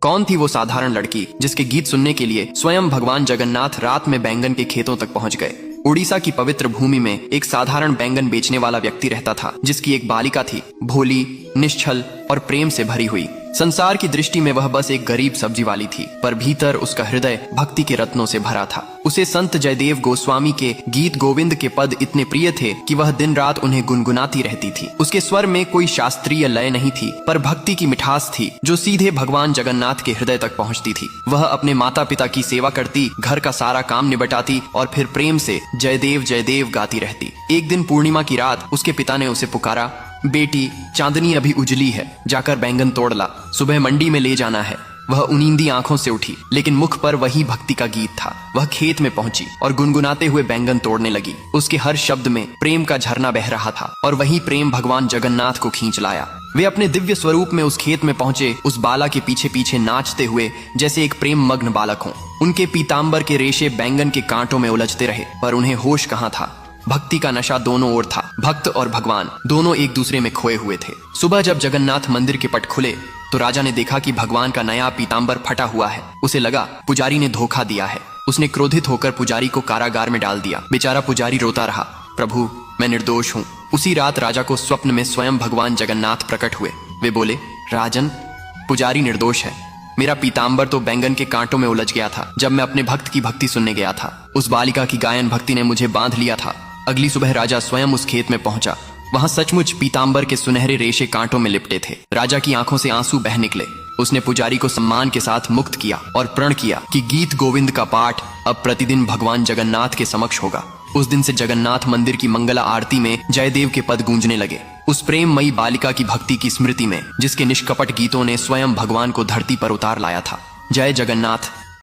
कौन थी वो साधारण लड़की जिसके गीत सुनने के लिए स्वयं भगवान जगन्नाथ रात में बैंगन के खेतों तक पहुंच गए। उड़ीसा की पवित्र भूमि में एक साधारण बैंगन बेचने वाला व्यक्ति रहता था, जिसकी एक बालिका थी, भोली, निश्छल और प्रेम से भरी हुई। संसार की दृष्टि में वह बस एक गरीब सब्जी वाली थी, पर भीतर उसका हृदय भक्ति के रत्नों से भरा था। उसे संत जयदेव गोस्वामी के गीत गोविंद के पद इतने प्रिय थे कि वह दिन रात उन्हें गुनगुनाती रहती थी। उसके स्वर में कोई शास्त्रीय लय नहीं थी, पर भक्ति की मिठास थी जो सीधे भगवान जगन्नाथ के हृदय तक पहुंचती थी। वह अपने माता पिता की सेवा करती, घर का सारा काम निबटाती और फिर प्रेम से जयदेव जयदेव गाती रहती। एक दिन पूर्णिमा की रात उसके पिता ने उसे पुकारा, बेटी, चांदनी अभी उजली है, जाकर बैंगन तोड़ ला, सुबह मंडी में ले जाना है। वह उनींदी आंखों से उठी, लेकिन मुख पर वही भक्ति का गीत था। वह खेत में पहुंची और गुनगुनाते हुए बैंगन तोड़ने लगी। उसके हर शब्द में प्रेम का झरना बह रहा था और वही प्रेम भगवान जगन्नाथ को खींच लाया। वे अपने दिव्य स्वरूप में उस खेत में पहुंचे, उस बाला के पीछे पीछे नाचते हुए जैसे एक प्रेम मग्न बालक हो। उनके पीताम्बर के रेशे बैंगन के कांटों में उलझते रहे, पर उन्हें होश कहाँ था। भक्ति का नशा दोनों ओर था। भक्त और भगवान दोनों एक दूसरे में खोए हुए थे। सुबह जब जगन्नाथ मंदिर के पट खुले तो राजा ने देखा कि भगवान का नया पीताम्बर फटा हुआ है। उसे लगा पुजारी ने धोखा दिया है। उसने क्रोधित होकर पुजारी को कारागार में डाल दिया। बेचारा पुजारी रोता रहा, प्रभु, मैं निर्दोष हूँ। उसी रात राजा को स्वप्न में स्वयं भगवान जगन्नाथ प्रकट हुए। वे बोले, राजन, पुजारी निर्दोष है। मेरा पीताम्बर तो बैंगन के कांटों में उलझ गया था जब मैं अपने भक्त की भक्ति सुनने गया था। उस बालिका की गायन भक्ति ने मुझे बांध लिया था। अगली सुबह राजा स्वयं उस खेत में पहुंचा। वहां सचमुच पीताम्बर के सुनहरे रेशे कांटों में लिपटे थे। राजा की आंखों से आंसू बह निकले। उसने पुजारी को सम्मान के साथ मुक्त किया और प्रण किया कि गीत गोविंद का पाठ अब प्रतिदिन भगवान जगन्नाथ के समक्ष होगा। उस दिन से जगन्नाथ मंदिर की मंगला आरती में जयदेव के पद गूंजने लगे, उस प्रेममयी बालिका की भक्ति की स्मृति में, जिसके निष्कपट गीतों ने स्वयं भगवान को धरती पर उतार लाया था। जय जगन्नाथ।